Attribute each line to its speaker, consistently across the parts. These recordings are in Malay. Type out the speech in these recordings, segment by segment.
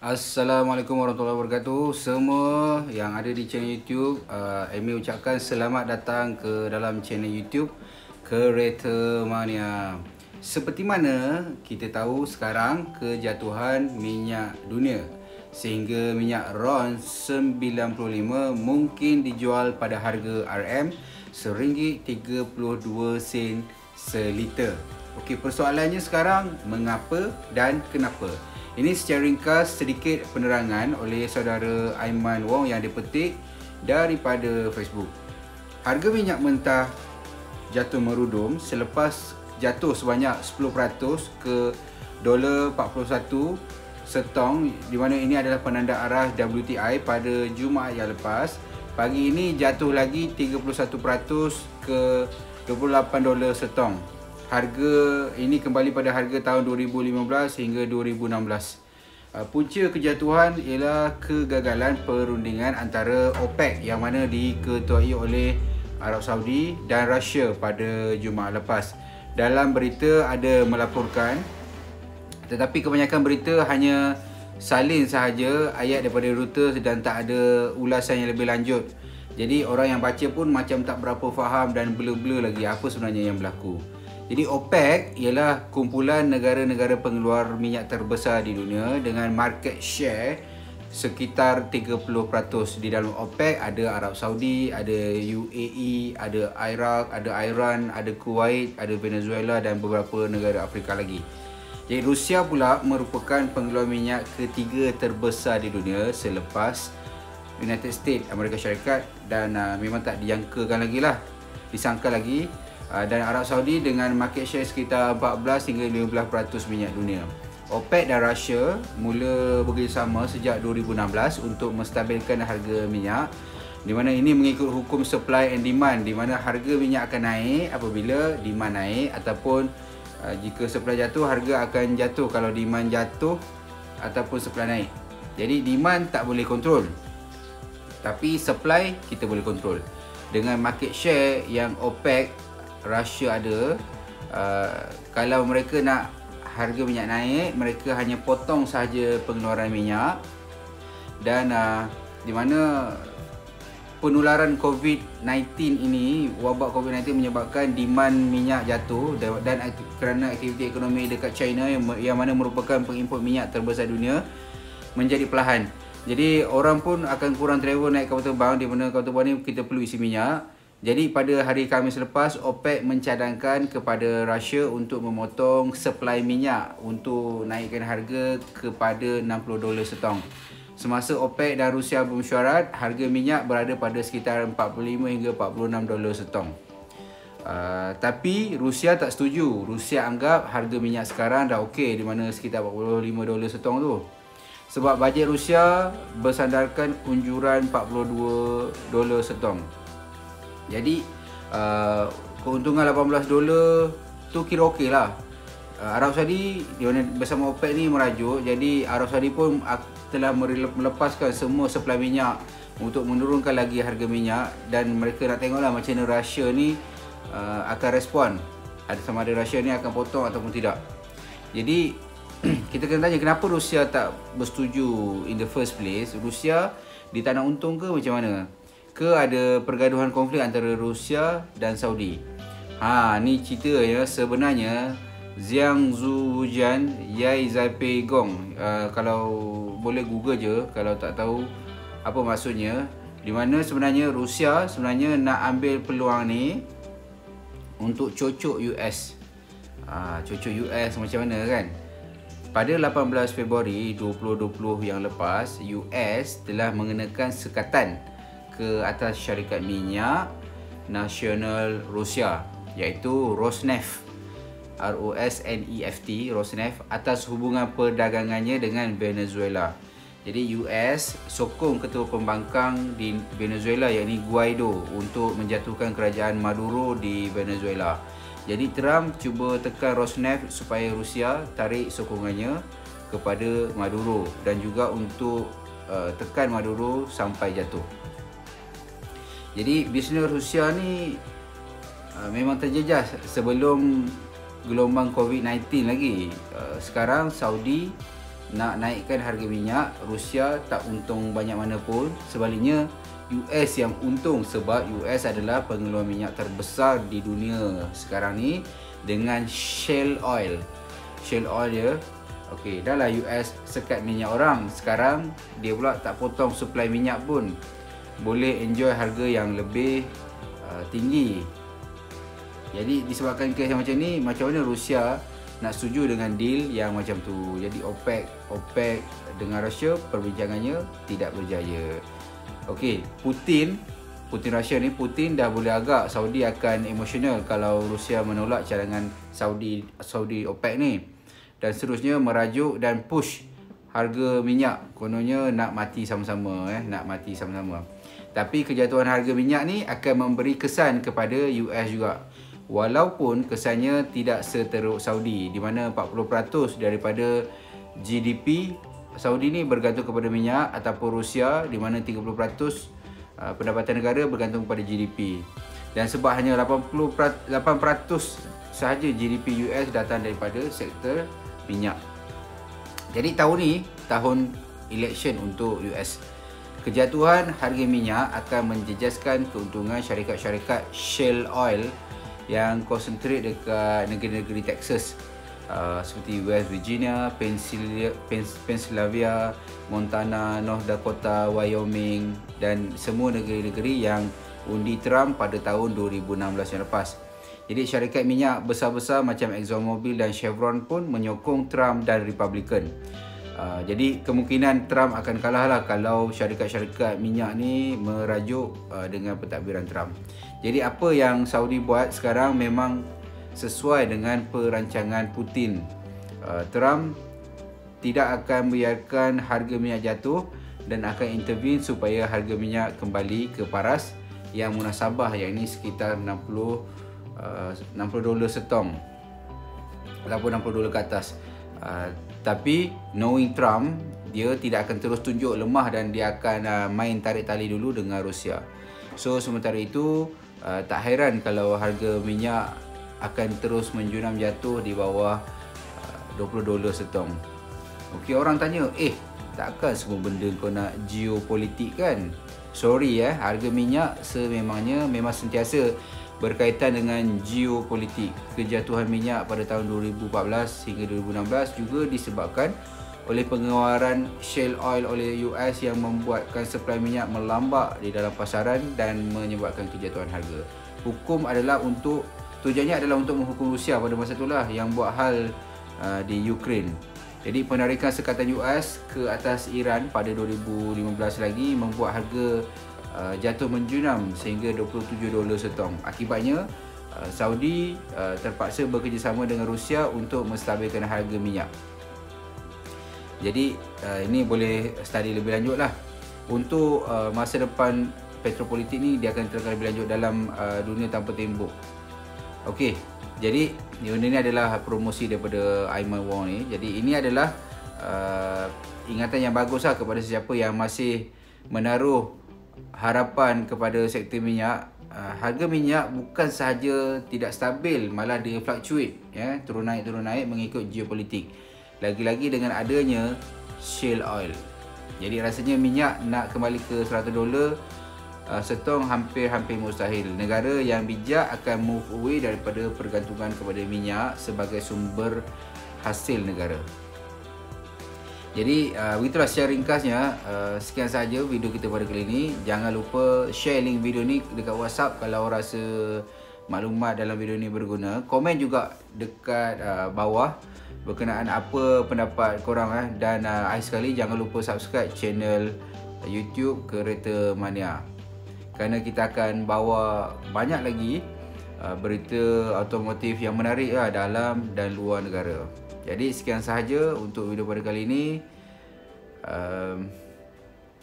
Speaker 1: Assalamualaikum warahmatullahi wabarakatuh. Semua yang ada di channel YouTube, Amy ucapkan selamat datang ke dalam channel YouTube Kereta Mania. Seperti mana kita tahu sekarang kejatuhan minyak dunia, sehingga minyak RON 95 mungkin dijual pada harga RM RM1.32 seliter. Okey, persoalannya sekarang mengapa dan kenapa? Ini secara ringkas sedikit penerangan oleh saudara Aiman Wong yang dipetik daripada Facebook. Harga minyak mentah jatuh merudum selepas jatuh sebanyak 10% ke $41 setong, di mana ini adalah penanda arah WTI pada Jumaat yang lepas. Pagi ini jatuh lagi 31% ke $28 setong. Harga ini kembali pada harga tahun 2015 hingga 2016. Punca kejatuhan ialah kegagalan perundingan antara OPEC yang mana diketuai oleh Arab Saudi dan Rusia pada Jumaat lepas. Dalam berita ada melaporkan, tetapi kebanyakan berita hanya salin sahaja ayat daripada Reuters dan tak ada ulasan yang lebih lanjut. Jadi orang yang baca pun macam tak berapa faham dan blur-blur lagi apa sebenarnya yang berlaku. Jadi OPEC ialah kumpulan negara-negara pengeluar minyak terbesar di dunia dengan market share sekitar 30%. Di dalam OPEC ada Arab Saudi, ada UAE, ada Iraq, ada Iran, ada Kuwait, ada Venezuela dan beberapa negara Afrika lagi. Jadi Rusia pula merupakan pengeluar minyak ketiga terbesar di dunia selepas United States Amerika Syarikat, dan memang tak dijangkakan lagi lah, disangka lagi. Dan Arab Saudi dengan market share sekitar 14 hingga 15% minyak dunia. OPEC dan Rusia mula bekerjasama sejak 2016 untuk menstabilkan harga minyak, di mana ini mengikut hukum supply and demand, di mana harga minyak akan naik apabila demand naik, ataupun jika supply jatuh harga akan jatuh kalau demand jatuh ataupun supply naik. Jadi demand tak boleh kontrol, tapi supply kita boleh kontrol. Dengan market share yang OPEC Rusia ada, kalau mereka nak harga minyak naik, mereka hanya potong sahaja pengeluaran minyak, dan di mana penularan COVID-19 ini, wabak COVID-19 menyebabkan demand minyak jatuh, dan kerana aktiviti ekonomi dekat China yang mana merupakan pengimport minyak terbesar dunia menjadi perlahan. Jadi orang pun akan kurang travel naik kapal terbang, di mana kapal terbang ni kita perlu isi minyak. Jadi pada hari Khamis lepas, OPEC mencadangkan kepada Rusia untuk memotong supply minyak untuk naikkan harga kepada $60 setong. Semasa OPEC dan Rusia bermesyuarat, harga minyak berada pada sekitar 45 hingga $46 setong. Tapi Rusia tak setuju. Rusia anggap harga minyak sekarang dah okey, di mana sekitar $45 setong tu. Sebab bajet Rusia bersandarkan unjuran $42 setong. Jadi keuntungan $18 tu kira okey lah. Arab Saudi bersama OPEC ni merajuk. Jadi Arab Saudi pun telah melepaskan semua supply minyak untuk menurunkan lagi harga minyak, dan mereka nak tengoklah macam mana Rusia ni akan respon, sama ada Rusia ni akan potong ataupun tidak. Jadi kita kena tanya, kenapa Rusia tak bersetuju in the first place? Rusia dia tak nak untung ke macam mana? Ke ada pergaduhan konflik antara Rusia dan Saudi? Ni cerita ya. Sebenarnya Zhang Zuojian Yai Zaipei Gong, kalau boleh Google je kalau tak tahu apa maksudnya, di mana sebenarnya Rusia sebenarnya nak ambil peluang ni untuk cocok US. Cocok US macam mana kan? Pada 18 Februari 2020 yang lepas, US telah mengenakan sekatan ke atas syarikat minyak nasional Rusia, iaitu Rosneft, ROSNEFT, Rosneft, atas hubungan perdagangannya dengan Venezuela. Jadi US sokong ketua pembangkang di Venezuela, iaitu Guaido, untuk menjatuhkan kerajaan Maduro di Venezuela. Jadi Trump cuba tekan Rosneft supaya Rusia tarik sokongannya kepada Maduro, dan juga untuk tekan Maduro sampai jatuh. Jadi bisnes Rusia ni memang terjejas sebelum gelombang COVID-19 lagi. Sekarang Saudi nak naikkan harga minyak, Rusia tak untung banyak mana pun. Sebaliknya, US yang untung sebab US adalah pengeluar minyak terbesar di dunia sekarang ni dengan shale oil. Shale oil dia, okey, dah lah US sekat minyak orang. Sekarang dia pula tak potong suplai minyak pun. Boleh enjoy harga yang lebih tinggi. Jadi disebabkan kes yang macam ni, macam mana Rusia nak setuju dengan deal yang macam tu. Jadi OPEC dengan Rusia perbincangannya tidak berjaya. Okey, Putin Rusia ni, Putin dah boleh agak Saudi akan emosional kalau Rusia menolak cadangan Saudi OPEC ni. Dan seterusnya merajuk dan push harga minyak. Kononnya nak mati sama-sama, nak mati sama-sama. Tapi kejatuhan harga minyak ni akan memberi kesan kepada US juga. Walaupun kesannya tidak seteruk Saudi, di mana 40% daripada GDP Saudi ni bergantung kepada minyak, ataupun Rusia di mana 30% pendapatan negara bergantung kepada GDP. Dan sebab hanya 8% sahaja GDP US datang daripada sektor minyak. Jadi tahun ni tahun election untuk US. Kejatuhan harga minyak akan menjejaskan keuntungan syarikat-syarikat shale oil yang konsentrate dekat negeri-negeri Texas, seperti West Virginia, Pennsylvania, Montana, North Dakota, Wyoming dan semua negeri-negeri yang undi Trump pada tahun 2016 yang lepas. Jadi syarikat minyak besar-besar macam ExxonMobil dan Chevron pun menyokong Trump dan Republican. Jadi kemungkinan Trump akan kalah lah kalau syarikat-syarikat minyak ni merajuk dengan pentadbiran Trump. Jadi apa yang Saudi buat sekarang memang sesuai dengan perancangan Putin. Trump tidak akan membiarkan harga minyak jatuh dan akan intervene supaya harga minyak kembali ke paras yang munasabah, yang ini sekitar $60 setong ataupun $60 ke atas. Tapi knowing Trump, dia tidak akan terus tunjuk lemah dan dia akan main tarik tali dulu dengan Rusia. So sementara itu tak heran kalau harga minyak akan terus menjunam jatuh di bawah $20 setong. Okey, orang tanya, takkan semua benda kau nak geopolitik kan? Sorry harga minyak sememangnya memang sentiasa berkaitan dengan geopolitik. Kejatuhan minyak pada tahun 2014 hingga 2016 juga disebabkan oleh pengeluaran shale oil oleh US yang membuatkan suplai minyak melambak di dalam pasaran dan menyebabkan kejatuhan harga. Tujuannya adalah untuk menghukum Rusia pada masa itulah yang buat hal di Ukraine. Jadi penarikan sekatan US ke atas Iran pada 2015 lagi membuat harga jatuh menjunam sehingga $27 setong. Akibatnya Saudi terpaksa bekerjasama dengan Rusia untuk menstabilkan harga minyak. Jadi ini boleh study lebih lanjut lah. Untuk masa depan petropolitik ni dia akan terangkan lebih lanjut dalam Dunia Tanpa Tembok. Okey, jadi ini adalah promosi daripada Aiman Wong ni. Jadi ini adalah ingatan yang bagus lah kepada sesiapa yang masih menaruh harapan kepada sektor minyak. Harga minyak bukan sahaja tidak stabil, malah dia fluctuate, turun naik mengikut geopolitik. Lagi-lagi dengan adanya shale oil. Jadi rasanya minyak nak kembali ke $100 setong hampir mustahil. Negara yang bijak akan move away daripada pergantungan kepada minyak sebagai sumber hasil negara. Jadi begitulah secara ringkasnya. Sekian sahaja video kita pada kali ini. Jangan lupa share link video ni dekat WhatsApp kalau rasa maklumat dalam video ni berguna. Komen juga dekat bawah berkenaan apa pendapat korang dan akhir sekali jangan lupa subscribe channel YouTube Kereta Mania, kerana kita akan bawa banyak lagi berita automotif yang menarik dalam dan luar negara. Jadi sekian sahaja untuk video pada kali ini.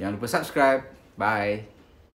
Speaker 1: Jangan lupa subscribe. Bye.